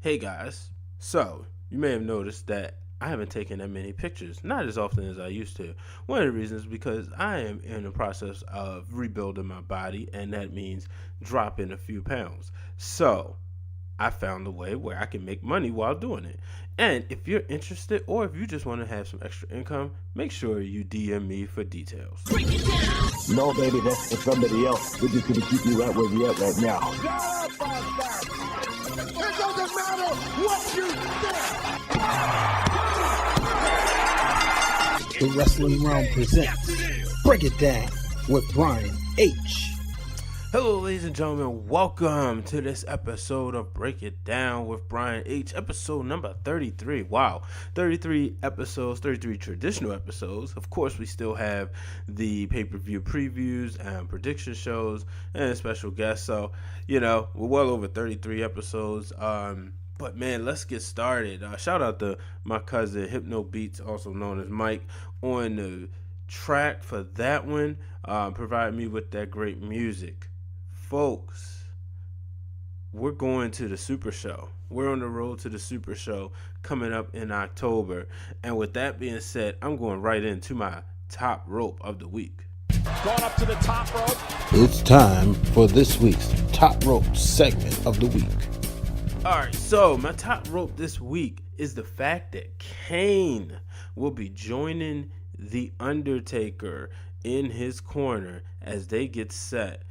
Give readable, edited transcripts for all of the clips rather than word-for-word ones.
Hey guys, so you may have noticed that I haven't taken that many pictures, not as often as I used to. One of the reasons is because I am in the process of rebuilding my body, and that means dropping a few pounds. So I found a way where I can make money while doing it. And if you're interested, or if you just want to have some extra income, make sure you DM me for details. No, baby, that's for somebody else. We're just gonna keep you right where you're at right now. It doesn't matter what you think. The Wrestling Realm presents Break It Down with Brian H. Hello, ladies and gentlemen. Welcome to this episode of Break It Down with Brian H. Episode number 33. Wow, 33 episodes, 33 traditional episodes. Of course, we still have the pay-per-view previews and prediction shows and special guests. So, we're well over 33 episodes. But man, let's get started. Shout out to my cousin Hypno Beats, also known as Mike, on the track for that one. Provided me with that great music. Folks, we're going to the Super Show. We're on the road to the Super Show coming up in October. And with that being said, I'm going right into my top rope of the week. Going up to the top rope. It's time for this week's Top Rope segment of the week. Alright, so my top rope this week is the fact that Kane will be joining the Undertaker in his corner as they get set.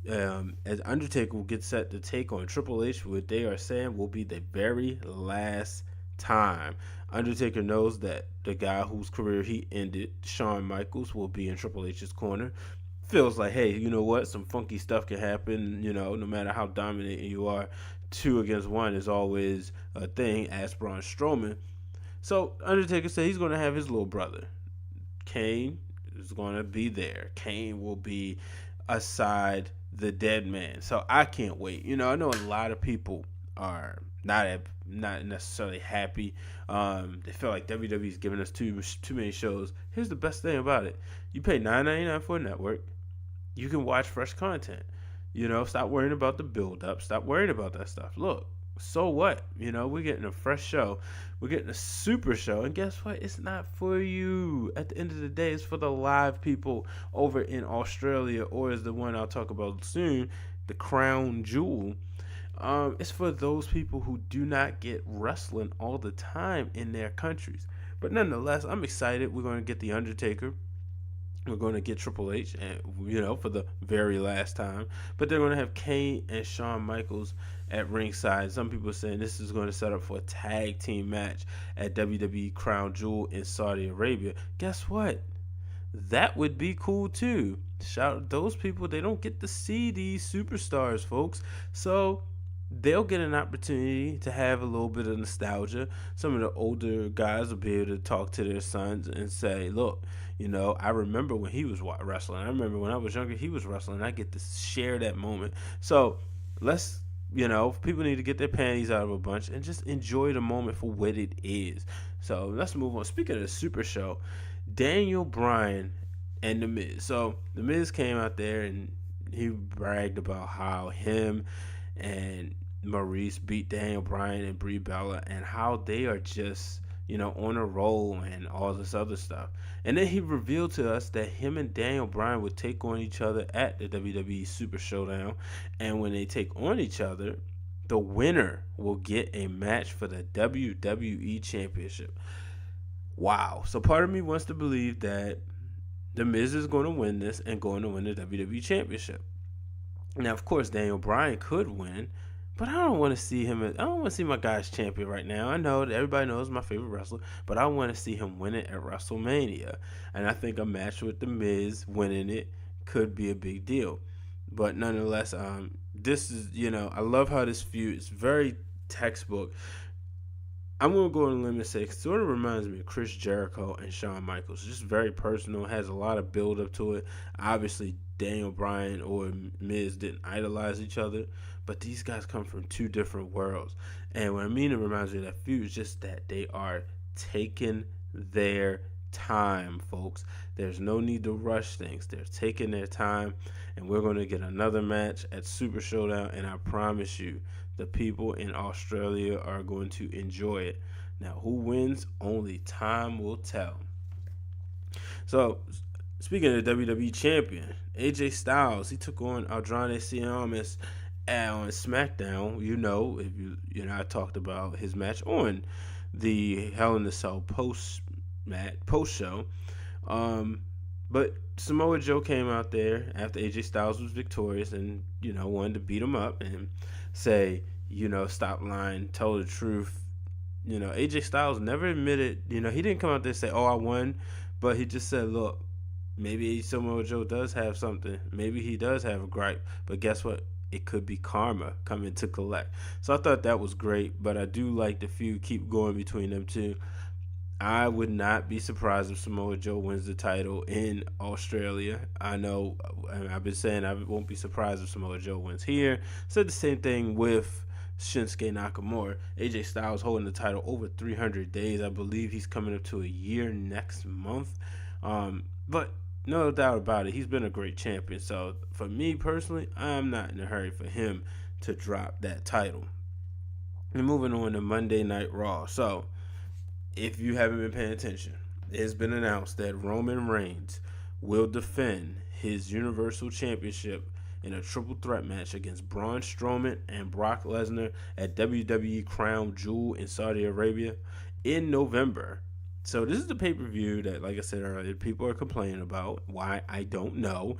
As Undertaker will get set to take on Triple H, what they are saying will be the very last time. Undertaker knows that the guy whose career he ended, Shawn Michaels, will be in Triple H's corner. Feels like, hey, you know what? Some funky stuff can happen, no matter how dominating you are. 2 against 1 is always a thing, ask Braun Strowman. So Undertaker said he's going to have his little brother. Kane is going to be there. Kane will be aside the dead man. So I can't wait. I know a lot of people are not necessarily happy. They feel like WWE's giving us too many shows. Here's the best thing about it. You pay $9.99 for a network. You can watch fresh content. Stop worrying about the build-up. Stop worrying about that stuff. Look, so what? We're getting a fresh show. We're getting a super show. And guess what? It's not for you. At the end of the day, it's for the live people over in Australia, or as the one I'll talk about soon, the Crown Jewel. It's for those people who do not get wrestling all the time in their countries. But nonetheless, I'm excited. We're going to get The Undertaker. We're going to get Triple H, and for the very last time. But they're going to have Kane and Shawn Michaels at ringside. Some people are saying this is going to set up for a tag team match at WWE Crown Jewel in Saudi Arabia. Guess what? That would be cool too. Shout out those people. They don't get to see these superstars, folks. So they'll get an opportunity to have a little bit of nostalgia. Some of the older guys will be able to talk to their sons and say, look, I remember when he was wrestling. I remember when I was younger, he was wrestling. I get to share that moment. So let's, people need to get their panties out of a bunch and just enjoy the moment for what it is. So let's move on. Speaking of the Super Show, Daniel Bryan and The Miz. So The Miz came out there and he bragged about how him and Maurice beat Daniel Bryan and Brie Bella and how they are just, on a roll and all this other stuff. And then he revealed to us that him and Daniel Bryan would take on each other at the WWE Super Show-Down. And when they take on each other, the winner will get a match for the WWE Championship. Wow. So part of me wants to believe that The Miz is going to win this and going to win the WWE Championship. Now, of course, Daniel Bryan could win, but I don't want to see him. I don't want to see my guy's champion right now. I know that everybody knows my favorite wrestler, but I want to see him win it at WrestleMania. And I think a match with The Miz winning it could be a big deal. But nonetheless, this is, I love how this feud is very textbook. I'm going to go on a limb and say it sort of reminds me of Chris Jericho and Shawn Michaels. It's just very personal, has a lot of build up to it. Obviously, Daniel Bryan or Miz didn't idolize each other, but these guys come from two different worlds. And what I mean it reminds me of that feud is just that they are taking their time, folks. There's no need to rush things. They're taking their time, and we're going to get another match at Super Showdown, and I promise you, The people in Australia are going to enjoy it. Now, who wins? Only time will tell. So, speaking of the WWE Champion, AJ Styles, he took on Andrade Cien on SmackDown. I talked about his match on the Hell in a Cell post show. But Samoa Joe came out there after AJ Styles was victorious and, wanted to beat him up and say, stop lying, tell the truth. AJ Styles never admitted, he didn't come out there and say, oh, I won, but he just said, look, maybe Samoa Joe does have something. Maybe he does have a gripe, but guess what? It could be karma coming to collect. So I thought that was great, but I do like the feud keep going between them two. I would not be surprised if Samoa Joe wins the title in Australia. I know, I've been saying I won't be surprised if Samoa Joe wins here. Said the same thing with Shinsuke Nakamura. AJ Styles holding the title over 300 days. I believe he's coming up to a year next month. But no doubt about it, he's been a great champion. So for me personally, I'm not in a hurry for him to drop that title. And moving on to Monday Night Raw. So if you haven't been paying attention, it's been announced that Roman Reigns will defend his Universal Championship in a triple threat match against Braun Strowman and Brock Lesnar at WWE Crown Jewel in Saudi Arabia in November. So this is the pay-per-view that, like I said earlier, people are complaining about. Why? I don't know.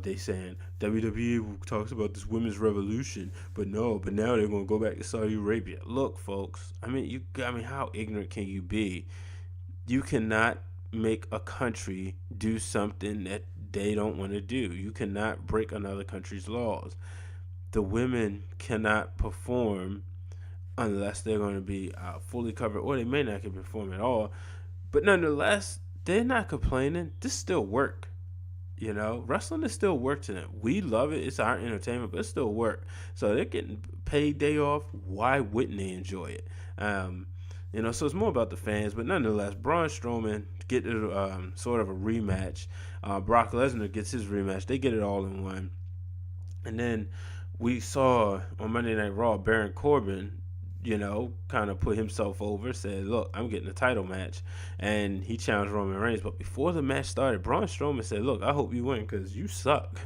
They saying WWE talks about this women's revolution, but now they're going to go back to Saudi Arabia. Look, folks, how ignorant can you be? You cannot make a country do something that they don't want to do. You cannot break another country's laws. The women cannot perform unless they're going to be fully covered, or they may not can perform at all. But nonetheless, they're not complaining. This still work. Wrestling is still work to them. We love it. It's our entertainment, but it's still work. So they're getting paid day off. Why wouldn't they enjoy it? So it's more about the fans. But nonetheless, Braun Strowman get sort of a rematch. Brock Lesnar gets his rematch. They get it all in one. And then we saw on Monday Night Raw, Baron Corbin, kind of put himself over, said, look, I'm getting a title match. And he challenged Roman Reigns. But before the match started, Braun Strowman said, look, I hope you win because you suck.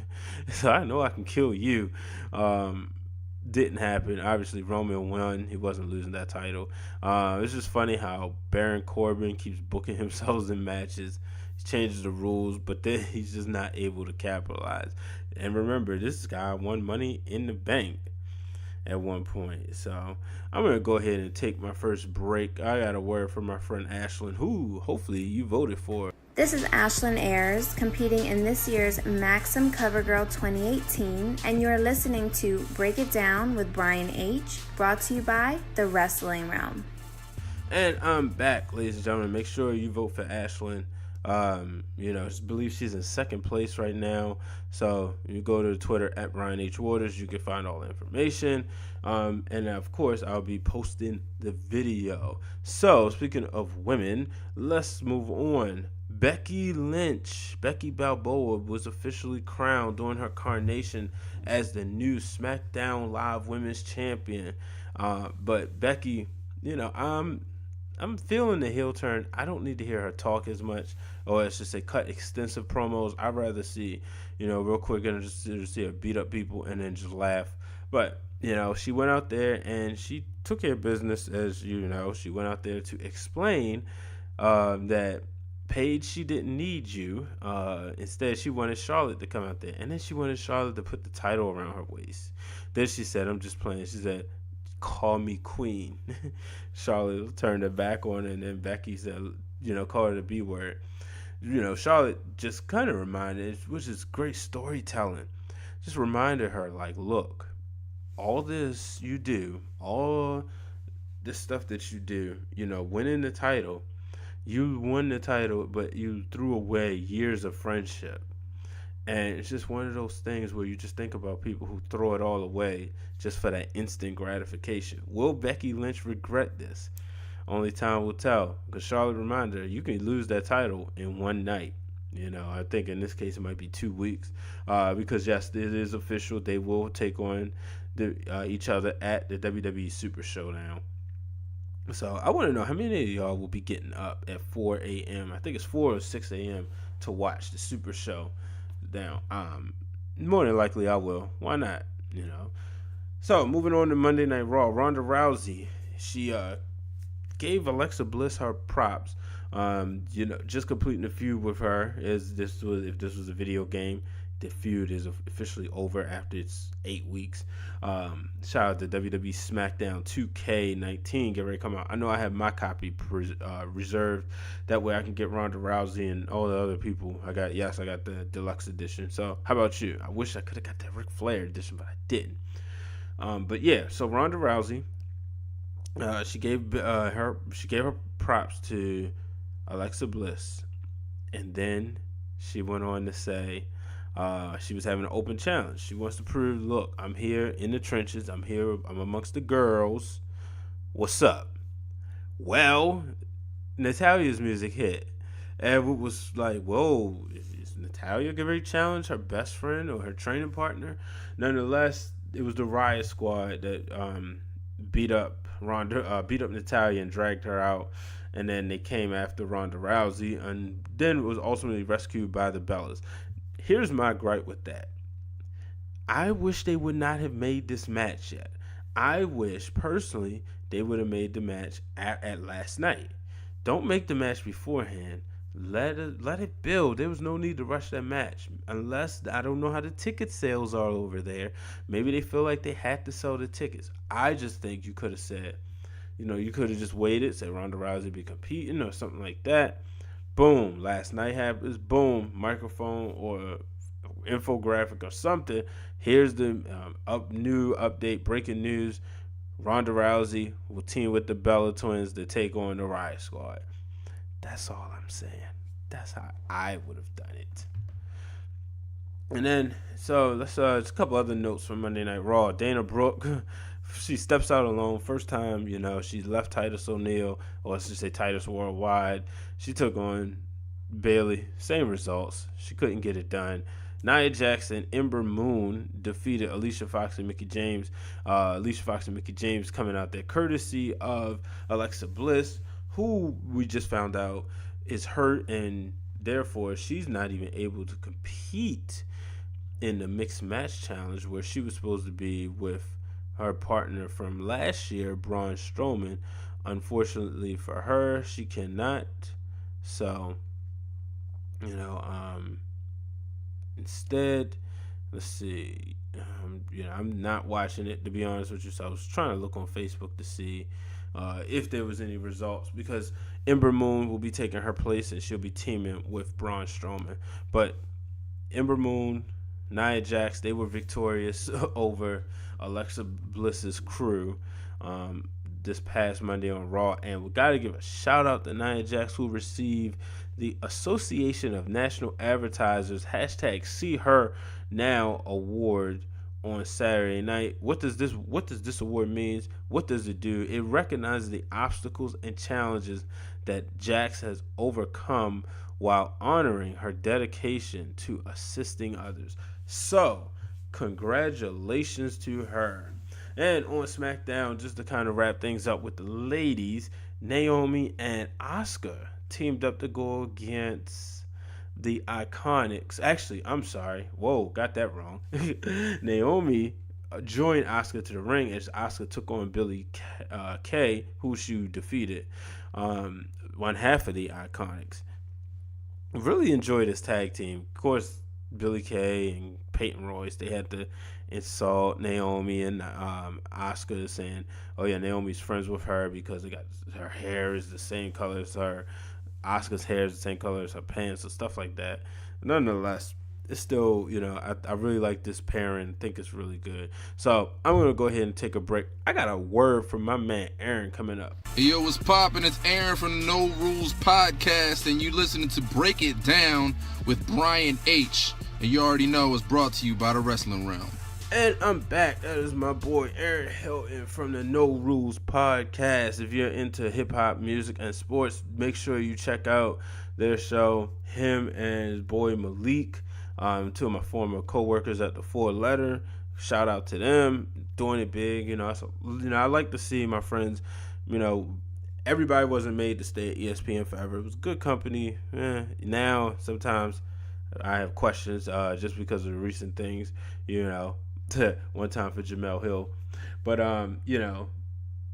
So I know I can kill you. Didn't happen. Obviously, Roman won. He wasn't losing that title. It's just funny how Baron Corbin keeps booking himself in matches. He changes the rules, but then he's just not able to capitalize. And remember, this guy won Money in the Bank at one point. So I'm going to go ahead and take my first break. I got a word from my friend Ashlyn, who hopefully you voted for. This is Ashlyn Ayers, competing in this year's Maxim CoverGirl 2018, and you're listening to Break It Down with Brian H., brought to you by The Wrestling Realm. And I'm back, ladies and gentlemen. Make sure you vote for Ashlyn. I believe she's in second place right now. So you go to Twitter at Brian H. Waters. You can find all the information. And of course, I'll be posting the video. So speaking of women, let's move on. Becky Lynch, Becky Balboa, was officially crowned during her coronation as the new SmackDown Live Women's Champion. But Becky, I'm feeling the heel turn. I don't need to hear her talk as much, or I should say cut extensive promos. I'd rather see, real quick, and just see her beat up people and then just laugh. But, she went out there and she took care of business, as she went out there to explain that Paige, she didn't need you. Instead, she wanted Charlotte to come out there. And then she wanted Charlotte to put the title around her waist. Then she said, I'm just playing. She said, call me queen. Charlotte turned her back on her, and then Becky said, call her the B word. Charlotte just kind of reminded, which is great storytelling, just reminded her, like, look, all this you do, all this stuff that you do, winning the title, you won the title, but you threw away years of friendship. And it's just one of those things where you just think about people who throw it all away just for that instant gratification. Will Becky Lynch regret this? Only time will tell. Because Charlotte reminded her, you can lose that title in one night. I think in this case it might be 2 weeks. Because, yes, it is official. They will take on each other at the WWE Super Show-Down. So I want to know how many of y'all will be getting up at 4 a.m. I think it's 4 or 6 a.m. to watch the Super Show-Down. More than likely I will. Why not? So moving on to Monday Night Raw, Ronda Rousey, she gave Alexa Bliss her props. Just completing the feud with her. If this was a video game, the feud is officially over after it's 8 weeks. Shout out to WWE Smackdown 2K19. Get ready to come out. I know I have my copy reserved. That way I can get Ronda Rousey and all the other people. I got the deluxe edition. So how about you? I wish I could have got that Ric Flair edition, but I didn't. But yeah, so Ronda Rousey, she gave her props to Alexa Bliss, and then she went on to say she was having an open challenge. She wants to prove, look, I'm here in the trenches. I'm amongst the girls. What's up? Well, Natalia's music hit, and it was like, whoa, is Natalia going to challenge her best friend or her training partner? Nonetheless, it was the Riot Squad that beat up Natalia and dragged her out, and then they came after Ronda Rousey, and then was ultimately rescued by the Bellas. Here's my gripe with that. I wish they would not have made this match yet. I wish, personally, they would have made the match at last night. Don't make the match beforehand. Let it build. There was no need to rush that match. Unless, I don't know how the ticket sales are over there. Maybe they feel like they had to sell the tickets. I just think you could have said, you could have just waited, said Ronda Rousey be competing or something like that. Boom. Last night happens. Boom. Microphone or infographic or something. Here's the new update, breaking news. Ronda Rousey will team with the Bella Twins to take on the Riot Squad. That's all I'm saying. That's how I would have done it. And then, so let's just a couple other notes from Monday Night Raw. Dana Brooke, she steps out alone. First time, she left Titus O'Neil, or let's just say Titus Worldwide. She took on Bayley. Same results. She couldn't get it done. Nia Jax and Ember Moon defeated Alicia Fox and Mickie James. Alicia Fox and Mickie James coming out there courtesy of Alexa Bliss, who we just found out is hurt, and therefore she's not even able to compete in the mixed match challenge where she was supposed to be with her partner from last year, Braun Strowman. Unfortunately for her, she cannot. So, instead, let's see. I'm not watching it, to be honest with you. So I was trying to look on Facebook to see if there was any results, because Ember Moon will be taking her place and she'll be teaming with Braun Strowman. But Ember Moon, Nia Jax, they were victorious over Alexa Bliss's crew this past Monday on Raw. And we got to give a shout out to Nia Jax, who received the Association of National Advertisers #SeeHerNow award on Saturday night. What does this award mean? What does it do? It recognizes the obstacles and challenges that Jax has overcome while honoring her dedication to assisting others. So, congratulations to her. And on SmackDown, just to kind of wrap things up with the ladies, Naomi and Asuka teamed up to go against the Iconics. Actually, I'm sorry. Whoa, got that wrong. Naomi joined Asuka to the ring as Asuka took on Billie Kay, who she defeated, one half of the Iconics. Really enjoyed this tag team. Of course, Billie Kay and Peyton Royce, they had to insult Naomi and Asuka, saying, oh yeah, Naomi's friends with her because her hair is the same color as her. Asuka's hair is the same color as her pants and stuff like that. Nonetheless, it's still, I really like this pairing. I think it's really good. So I'm going to go ahead and take a break. I got a word from my man Aaron coming up. Hey, yo, what's poppin'? It's Aaron from the No Rules Podcast, and you listening to Break It Down with Brian H. And you already know it's brought to you by the Wrestling Realm. And I'm back. That is my boy Aaron Hilton from the No Rules Podcast. If you're into hip-hop, music, and sports, make sure you check out their show. Him and his boy Malik, two of my former co-workers at the Four Letter. Shout out to them. doing it big. So, I like to see my friends. Everybody wasn't made to stay at ESPN forever. It was good company. Now sometimes I have questions just because of the recent things. One time for Jamel Hill, but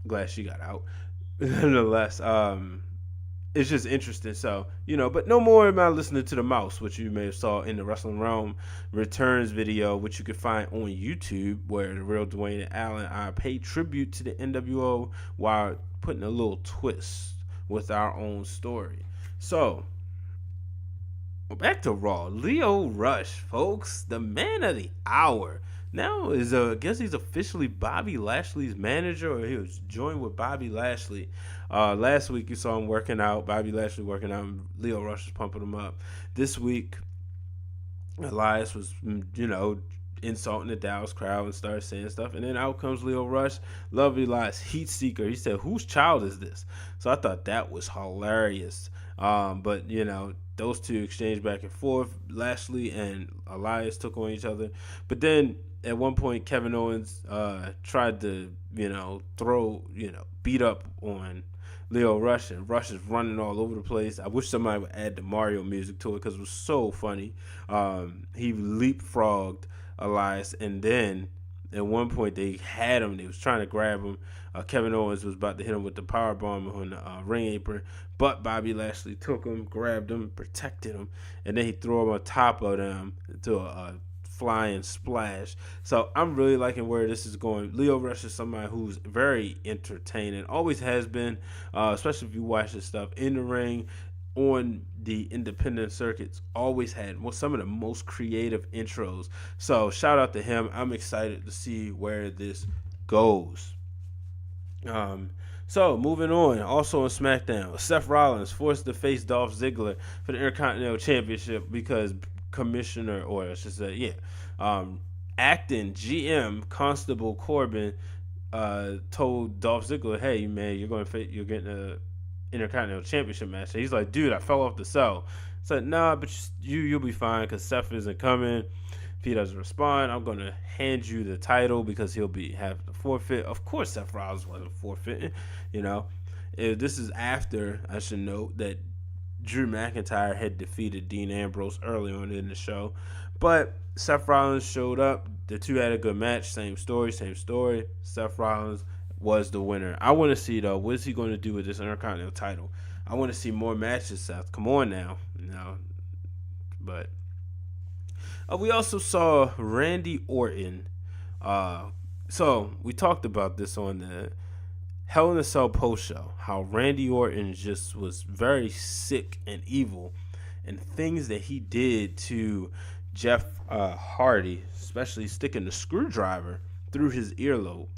glad she got out. Nonetheless, it's just interesting. So, but no more am I listening to the mouse, which you may have saw in the Wrestling Realm Returns video, which you can find on YouTube, where the real Dwayne and Allen paid tribute to the NWO while putting a little twist with our own story. So, back to Raw. Lio Rush, folks, the man of the hour. Now I guess he's officially Bobby Lashley's manager, or he was joined with Bobby Lashley. Last week you saw him working out, Bobby Lashley working out, and Lio Rush was pumping him up. This week, Elias was, insulting the Dallas crowd and started saying stuff. And then out comes Lio Rush. Love Elias, heat seeker. He said, "Whose child is this?" So I thought that was hilarious. But, those two exchanged back and forth. Lashley and Elias took on each other. But then at one point, Kevin Owens tried to, beat up on Lio Rush, and Rush is running all over the place. I wish somebody would add the Mario music to it because it was so funny. He leapfrogged Elias, and then at one point they had him. They was trying to grab him. Kevin Owens was about to hit him with the powerbomb on the ring apron, but Bobby Lashley took him, grabbed him, protected him, and then he threw him on top of them into a flying splash. So I'm really liking where this is going. Lio Rush is somebody who's very entertaining, always has been, especially if you watch this stuff in the ring, on the independent circuits, always had some of the most creative intros. So shout out to him. I'm excited to see where this goes. So moving on, also on SmackDown, Seth Rollins forced to face Dolph Ziggler for the Intercontinental Championship because acting GM Constable Corbin told Dolph Ziggler, "Hey man, you're getting a Intercontinental Championship match." And he's like, "Dude, I fell off the cell." I said, "Nah, but you'll be fine because Seth isn't coming. If he doesn't respond, I'm gonna hand you the title because he'll have the forfeit." Of course, Seth Rollins wasn't forfeiting. This is after, I should note, that Drew McIntyre had defeated Dean Ambrose early on in the show, but Seth Rollins showed up. The two had a good match. Same story. Seth Rollins was the winner. I want to see, though, what is he going to do with this Intercontinental title? I want to see more matches, Seth. Come on now. But we also saw Randy Orton. So we talked about this on the Hell in a Cell post show, how Randy Orton just was very sick and evil, and things that he did to Jeff Hardy, especially sticking the screwdriver through his earlobe.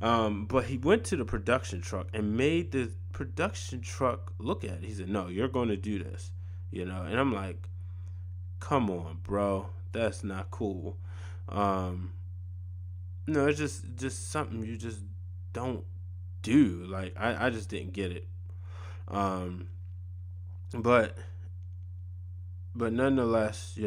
But he went to the production truck and made the production truck look at it. He said, "No, you're going to do this." And I'm like, come on, bro. That's not cool. No, it's just something you just don't do. Like, I just didn't get it. But nonetheless,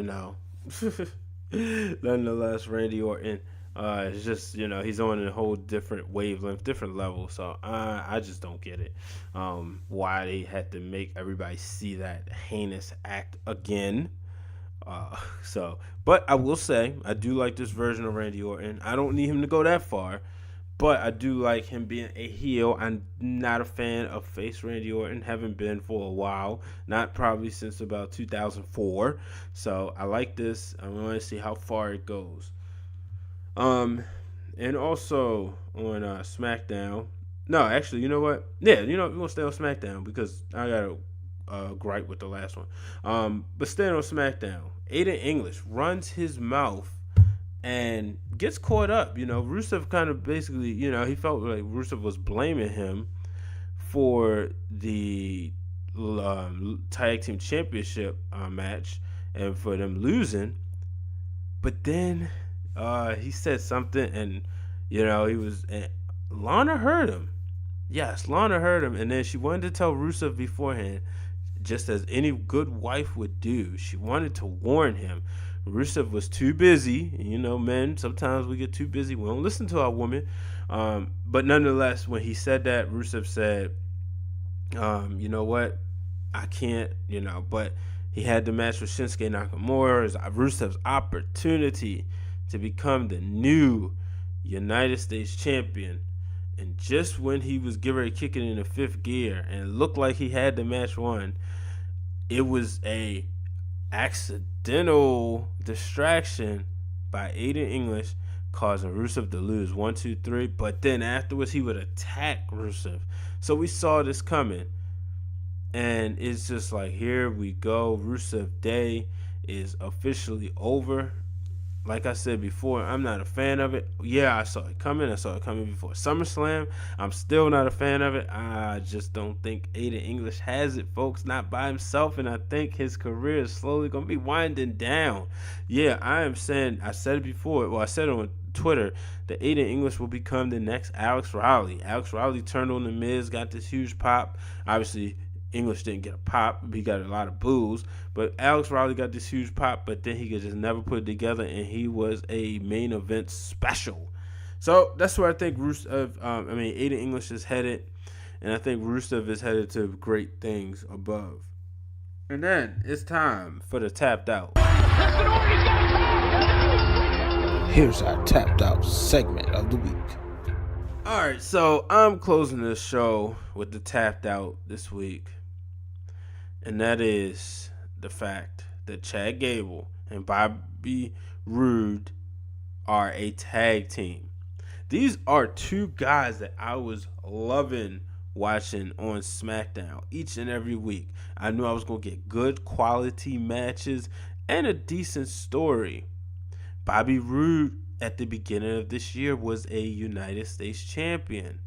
Randy Orton, it's just, he's on a whole different wavelength, different level. So I just don't get it. Why they had to make everybody see that heinous act again. But I will say, I do like this version of Randy Orton. I don't need him to go that far, but I do like him being a heel. I'm not a fan of face Randy Orton. Haven't been for a while. Not probably since about 2004. So I like this. I want to see how far it goes. And also on SmackDown. No, actually, you know what? Yeah, we're going to stay on SmackDown because I got to gripe with the last one. But staying on SmackDown, Aiden English runs his mouth and gets caught up. Rusev kind of basically, he felt like Rusev was blaming him for the tag team championship match and for them losing. But then he said something, and Lana heard him. Yes, Lana heard him, and then she wanted to tell Rusev beforehand, just as any good wife would do. She wanted to warn him. Rusev was too busy. You know, men, sometimes we get too busy. We don't listen to our women. But nonetheless, when he said that, Rusev said, you know what? I can't, but he had the match with Shinsuke Nakamura. It's Rusev's opportunity to become the new United States champion. And just when he was getting ready to kick it in the fifth gear and it looked like he had the match won, it was a accidental distraction by Aiden English causing Rusev to lose 1, 2, 3. But then afterwards he would attack Rusev. So we saw this coming. And it's just like, here we go. Rusev Day is officially over. Like I said before, I'm not a fan of it. Yeah, I saw it coming. I saw it coming before SummerSlam. I'm still not a fan of it. I just don't think Aiden English has it, folks. Not by himself. And I think his career is slowly going to be winding down. Yeah, I am saying, I said it before. Well, I said it on Twitter that Aiden English will become the next Alex Riley. Alex Riley turned on The Miz, got this huge pop. Obviously, English didn't get a pop. He got a lot of boos. But Alex Riley got this huge pop, but then he could just never put it together, and he was a main event special. So that's where I think Aiden English is headed, and I think Rusev is headed to great things above. And then it's time for the Tapped Out. Here's our Tapped Out segment of the week. Alright, so I'm closing this show with the Tapped Out this week. And that is the fact that Chad Gable and Bobby Roode are a tag team. These are two guys that I was loving watching on Smackdown each and every week. I knew I was going to get good quality matches and a decent story. Bobby Roode at the beginning of this year was a United States champion,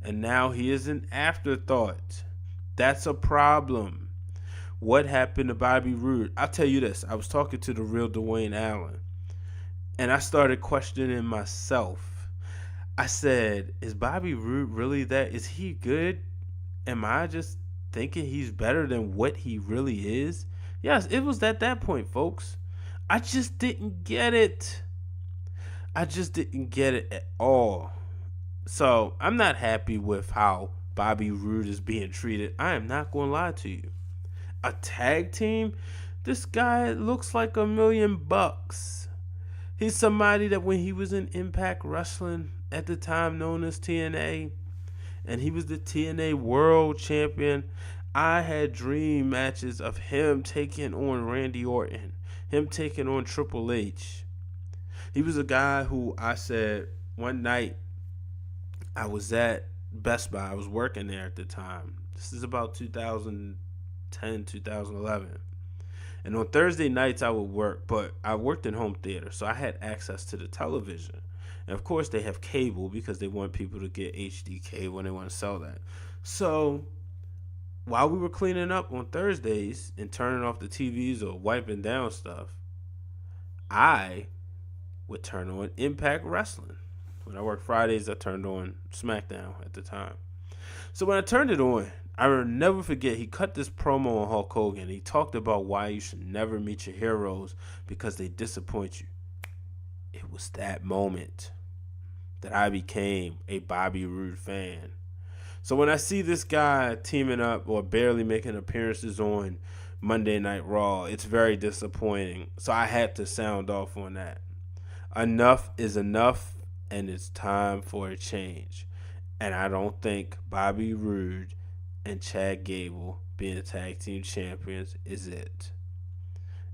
and now he is an afterthought. That's a problem. What happened to Bobby Roode? I'll tell you this. I was talking to the real Dwayne Allen, and I started questioning myself. I said, is Bobby Roode really that? Is he good? Am I just thinking he's better than what he really is? Yes, it was at that point, folks. I just didn't get it. I just didn't get it at all. So I'm not happy with how Bobby Roode is being treated. I am not going to lie to you. A tag team? This guy looks like $1 million. He's somebody that when he was in Impact Wrestling, at the time known as TNA, and he was the TNA World Champion, I had dream matches of him taking on Randy Orton, him taking on Triple H. He was a guy who I said one night I was at Best Buy. I was working there at the time. This is about 2010, 2011. And on Thursday nights I would work, but I worked in home theater, so I had access to the television. And of course they have cable because they want people to get HD cable when they want to sell that. So while we were cleaning up on Thursdays and turning off the TVs or wiping down stuff, I would turn on Impact Wrestling. When I worked Fridays, I turned on Smackdown at the time. So when I turned it on, I will never forget, he cut this promo on Hulk Hogan. He talked about why you should never meet your heroes because they disappoint you. It was that moment that I became a Bobby Roode fan. So when I see this guy teaming up or barely making appearances on Monday Night Raw, it's very disappointing. So I had to sound off on that. Enough is enough, and it's time for a change. And I don't think Bobby Roode and Chad Gable being tag team champions is it.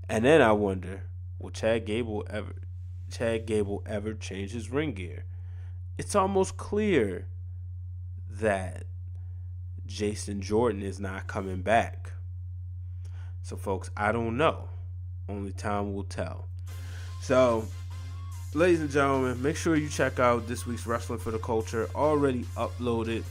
And then I wonder, will Chad Gable ever change his ring gear? It's almost clear that Jason Jordan is not coming back. So folks, I don't know. Only time will tell. So, ladies and gentlemen, make sure you check out this week's Wrestling for the Culture, already uploaded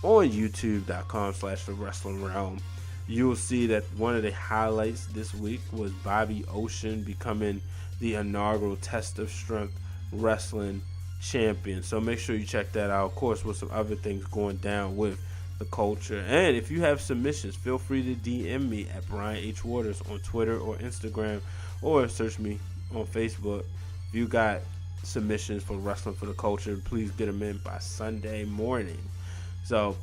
on youtube.com/The Wrestling Realm. You'll see that one of the highlights this week was Bobby Ocean becoming the inaugural Test of Strength Wrestling champion. So make sure you check that out. Of course, with some other things going down with the culture. And if you have submissions, feel free to DM me at Brian H. Waters on Twitter or Instagram, or search me on Facebook. If you got submissions for Wrestling for the Culture, please get them in by Sunday morning. So,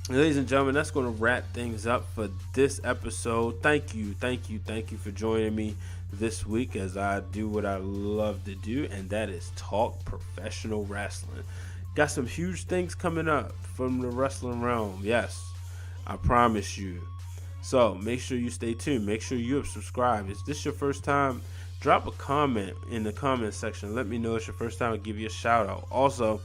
ladies and gentlemen, that's going to wrap things up for this episode. Thank you for joining me this week as I do what I love to do, and that is talk professional wrestling. Got some huge things coming up from the wrestling realm. Yes, I promise you. So make sure you stay tuned. Make sure you have subscribed. Is this your first time? Drop a comment in the comment section. Let me know it's your first time. I'll give you a shout out. Also,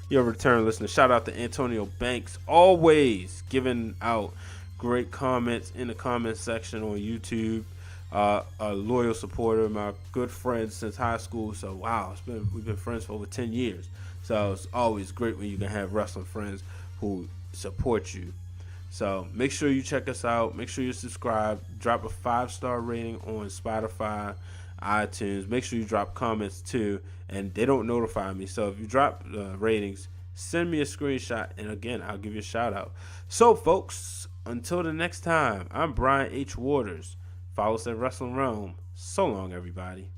you're a return listener. Shout out to Antonio Banks. Always giving out great comments in the comment section on YouTube. A loyal supporter, my good friend since high school. So wow, we've been friends for over 10 years. So it's always great when you can have wrestling friends who support you. So make sure you check us out. Make sure you subscribe. Drop a 5-star rating on Spotify, iTunes. Make sure you drop comments too. And they don't notify me. So if you drop ratings, send me a screenshot. And again, I'll give you a shout out. So folks, until the next time, I'm Brian H. Waters. Follow us at Wrestling Realm. So long, everybody.